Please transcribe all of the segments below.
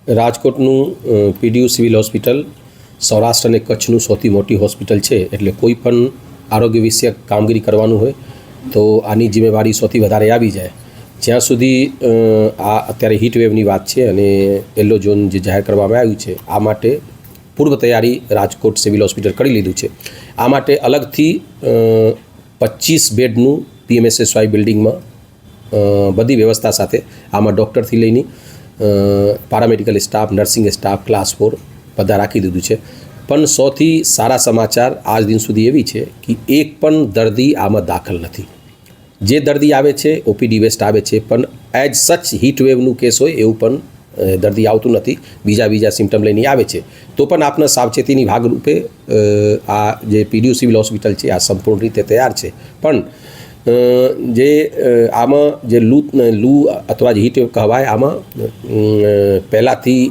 રાજકોટનું PDU civil hospital Saurashtra અને કચ્છનું સૌથી મોટી હોસ્પિટલ છે, એટલે કોઈ પણ આરોગ્ય વિષયક કામગીરી કરવાનું હોય તો આની જિમ્મેવારી સૌથી વધારે આવી જાય. જ્યાં સુધી આ અત્યારે હીટ વેવની વાત છે અને યલો ઝોન જે જાહેર કરવામાં આવ્યું છે, આ માટે પૂર્વ તૈયારી રાજકોટ સિવિલ હોસ્પિટલ કરી લીધું છે. આ માટે અલગથી 25 બેડનું PMSSY બિલ્ડિંગમાં બધી વ્યવસ્થા સાથે આમાં ડૉક્ટરથી લઈને paramedical staff, nursing staff, class 4 બધા રાખી દીધું છે. પણ સૌથી સારા સમાચાર આજ દિન સુધી એવી છે કે એક પણ દર્દી આમાં દાખલ નથી. જે દર્દી આવે છે OPD વેસ્ટ આવે છે, પણ એઝ સચ હીટ વેવનું કેસ હોય એવું પણ દર્દી આવતું નથી. બીજા સિમ્ટમ લઈને આવે છે તો પણ આપના સાવચેતીની ભાગરૂપે આ જે પીડીયુ સિવિલ હોસ્પિટલ છે આ સંપૂર્ણ રીતે તૈયાર છે. પણ જે આમાં જે લૂ અથવા જે હીટ વેવ કહેવાય, આમાં પહેલાંથી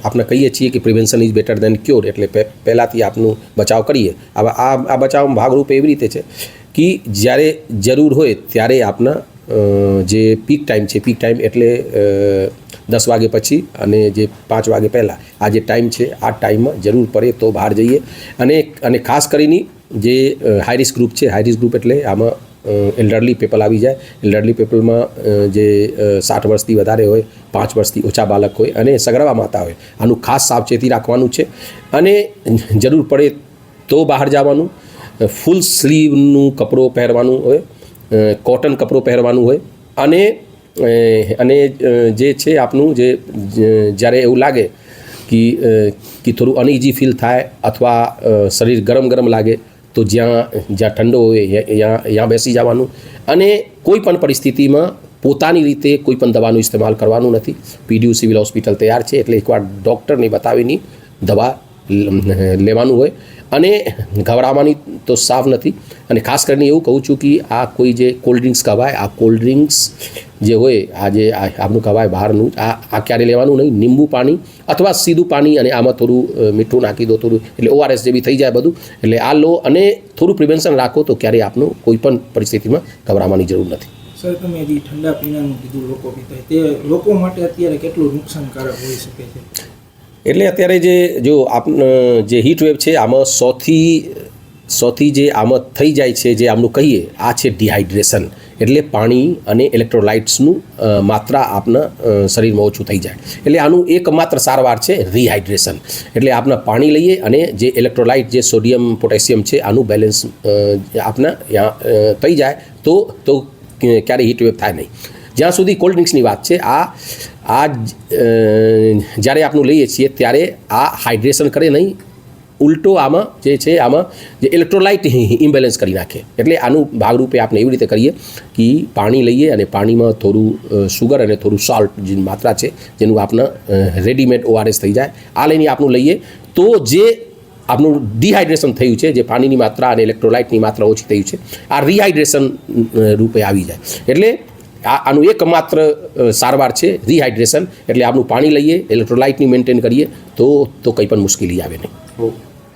આપણે કહીએ છીએ કે prevention is better than cure, એટલે પહેલાંથી આપનું બચાવ કરીએ. હવે આ બચાવમાં ભાગરૂપે એવી રીતે છે કે જ્યારે જરૂર હોય ત્યારે આપના જે પીક ટાઈમ છે, પીક ટાઈમ એટલે 10 વાગે પછી અને જે 5 વાગે પહેલાં આ જે ટાઈમ છે, આ ટાઈમમાં જરૂર પડે તો બહાર જઈએ. અને ખાસ કરીને જે હાઈ રિસ્ક ગ્રુપ છે, હાઈ રિસ્ક ગ્રુપ એટલે આમાં એલ્ડરલી પીપલ આવી જાય. એલ્ડરલી પીપલમાં જે 60 વર્ષથી વધારે હોય, 5 વર્ષથી ઓછા બાળક હોય અને સગર્ભા માતા હોય, આનું ખાસ સાવચેતી રાખવાનું છે. અને જરૂર પડે તો બહાર જવાનું, ફૂલ સ્લીવનું કપડું પહેરવાનું હોય, કોટન કપડું પહેરવાનું હોય. અને જે છે આપનું જે જ્યારે એવું લાગે કે થોડું અનઇઝી ફીલ થાય અથવા શરીર ગરમ લાગે તો જ્યાં ઠંડો હોય ત્યાં બેસી જવાનું. અને કોઈ પણ પરિસ્થિતિમાં પોતાની રીતે કોઈ પણ દવાનું ઇસ્તેમાલ કરવાનું નથી. પીડીયુ સિવિલ હોસ્પિટલ તૈયાર છે, એટલે એકવાર ડૉક્ટરને બતાવીને દવા લેવાનું હોય. અને ગભરાવાની તો સાવ નથી. અને ખાસ કરીને એવું કહું છું કે આ કોઈ જે કોલ્ડ ડ્રિંક્સ કહેવાય, આ કોલ્ડ ડ્રિંક્સ જે હોય, આ જે આપણું કહેવાય બહારનું, આ ક્યારે લેવાનું નહીં. લીંબુ પાણી અથવા સીધું પાણી અને આમાં થોડું મીઠું નાખી દો, થોડું એટલે ORS જેવી થઈ જાય બધું. એટલે આ લો અને થોડું પ્રિવેન્શન રાખો તો ક્યારેય આપનું કોઈ પણ પરિસ્થિતિમાં ગભરાવાની જરૂર નથી. સર, તમે જે ઠંડા પીણાનું કીધું લોકો પીતા, તે લોકો માટે અત્યારે કેટલું નુકસાનકારક હોઈ શકે છે? એટલે અત્યારે જે હીટ વેવ છે, આમાં સૌથી જે આમાં થઈ જાય છે, જે આમનું કહીએ, આ છે ડિહાઇડ્રેશન. એટલે પાણી અને ઇલેક્ટ્રોલાઇટ્સનું માત્રા આપના શરીરમાં ઓછું થઈ જાય. એટલે આનું એકમાત્ર સારવાર છે રિહાઇડ્રેશન. એટલે આપના પાણી લઈએ અને જે ઇલેક્ટ્રોલાઇટ, જે સોડિયમ, પોટેશિયમ છે, આનું બેલેન્સ આપના થઈ જાય તો ક્યારેય હીટ વેવ થાય નહીં. જ્યાં સુધી કોલ્ડ ડ્રિંક્સની વાત છે, આ જ્યારે આપણું લઈએ છીએ ત્યારે આ હાઇડ્રેશન કરે નહીં, ઉલટો આમાં જે છે, આમાં જે ઇલેક્ટ્રોલાઇટ ઇમ્બેલેન્સ કરી નાખે. એટલે આનું ભાગરૂપે આપણે એવી રીતે કરીએ કે પાણી લઈએ અને પાણીમાં થોડું સુગર અને થોડું સોલ્ટ જે માત્રા છે, જેનું આપણા રેડીમેડ ORS થઈ જાય, આ લઈને આપણું લઈએ તો જે આપણું ડિહાઇડ્રેશન થયું છે, જે પાણીની માત્રા અને ઇલેક્ટ્રોલાઇટની માત્રા ઓછી થયું છે, આ રિહાઇડ્રેશન રૂપે આવી જાય. એટલે આનું એકમાત્ર સારવાર છે રિહાઇડ્રેશન. એટલે આપણું પાણી લઈએ, ઇલેક્ટ્રોલાઇટની મેન્ટેન કરીએ તો કંઈ પણ મુશ્કેલી આવે નહીં.